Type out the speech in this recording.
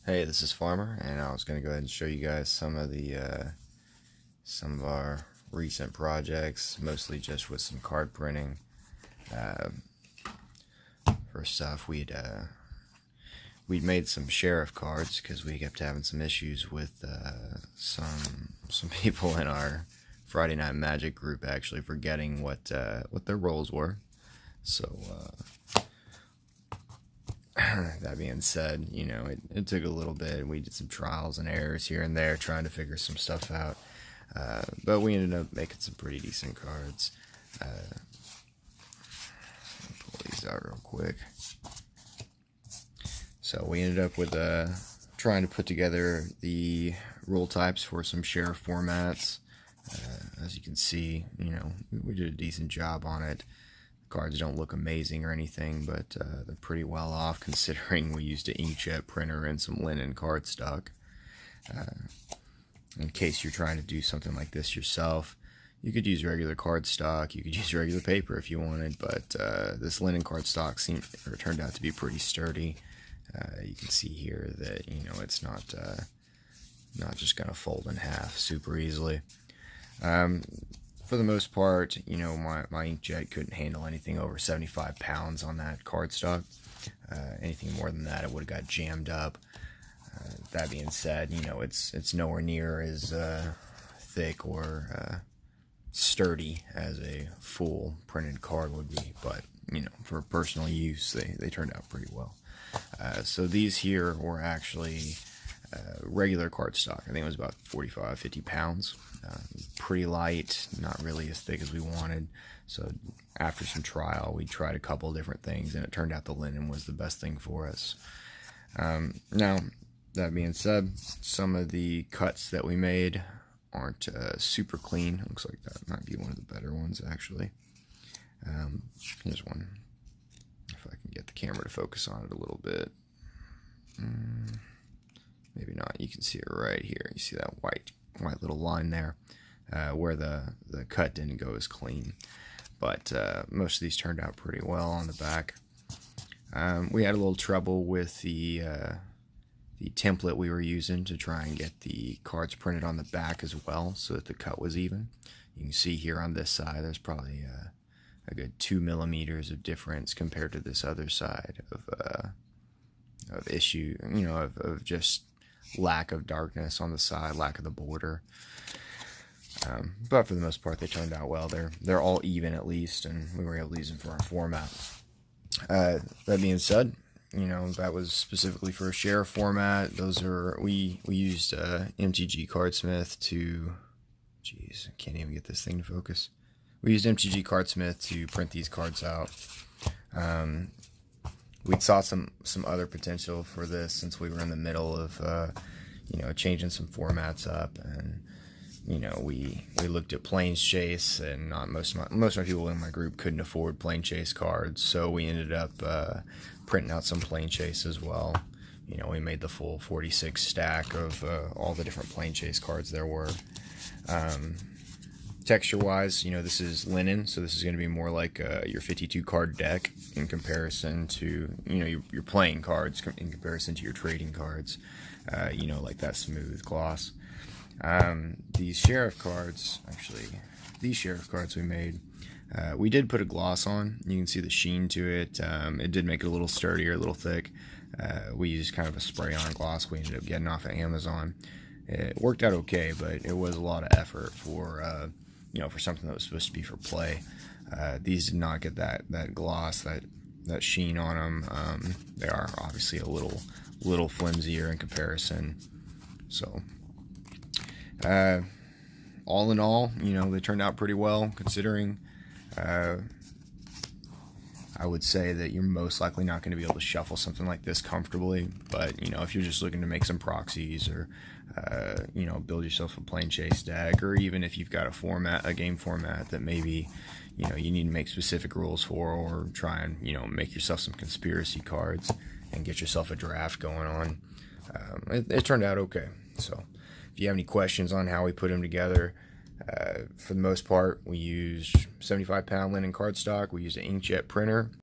Hey, this is Farmer, and I was going to go ahead and show you guys some of our recent projects, mostly just with some card printing. Uh, First off, we'd made some Sheriff cards because we kept having some issues with some people in our Friday Night Magic group actually forgetting what their roles were. So that being said, it took a little bit. We did some trials and errors here and there trying to figure some stuff out. But we ended up making some pretty decent cards. Pull these out real quick. So we ended up with trying to put together the rule types for some Sheriff formats. As you can see, we did a decent job on it. Cards don't look amazing or anything, but they're pretty well off considering we used an inkjet printer and some linen cardstock. In case you're trying to do something like this yourself, you could use regular cardstock, you could use regular paper if you wanted, but this linen cardstock turned out to be pretty sturdy. You can see here that it's not just gonna fold in half super easily. For the most part, my inkjet couldn't handle anything over 75 pounds on that cardstock. Anything more than that, it would have got jammed up. That being said, it's nowhere near as thick or sturdy as a full printed card would be, but for personal use, they turned out pretty well. So these here were actually regular cardstock. I think it was about 45-50 pounds. Pretty light, not really as thick as we wanted. So after some trial, we tried a couple different things, and it turned out the linen was the best thing for us. Now, that being said, some of the cuts that we made aren't super clean. Looks like that might be one of the better ones, actually. Here's one. If I can get the camera to focus on it a little bit. Maybe not. You can see it right here. You see that white little line there where the cut didn't go as clean. But most of these turned out pretty well on the back. We had a little trouble with the template we were using to try and get the cards printed on the back as well so that the cut was even. You can see here on this side there's probably a good 2 millimeters of difference compared to this other side of issue, of just lack of darkness on the side, lack of the border. But for the most part, they turned out well. They're all even at least, and we were able to use them for our format. That being said, that was specifically for a Sheriff format. We used MTG Cardsmith to, jeez, I can't even get this thing to focus. We used MTG Cardsmith to print these cards out. We saw some other potential for this since we were in the middle of changing some formats up, and we looked at Plains Chase, and not most of my people in my group couldn't afford Plains Chase cards, so we ended up printing out some Plains Chase as well. We made the full 46 stack of all the different Plains Chase cards there were. Texture-wise, this is linen, so this is going to be more like your 52 card deck in comparison to your playing cards in comparison to your trading cards. Like that smooth gloss. These Sheriff cards we made, we did put a gloss on. You can see the sheen to it. It did make it a little sturdier, a little thick. We used kind of a spray-on gloss we ended up getting off of Amazon. It worked out okay, but it was a lot of effort for for something that was supposed to be for play. These did not get that gloss, that sheen on them. They are obviously a little flimsier in comparison. So all in all, they turned out pretty well considering. I would say that you're most likely not going to be able to shuffle something like this comfortably, but if you're just looking to make some proxies or build yourself a Plains Chase deck, or even if you've got a game format that maybe you need to make specific rules for, or try and make yourself some conspiracy cards and get yourself a draft going on, it turned out okay. So if you have any questions on how we put them together, for the most part, we used 75-pound linen cardstock. We used an inkjet printer.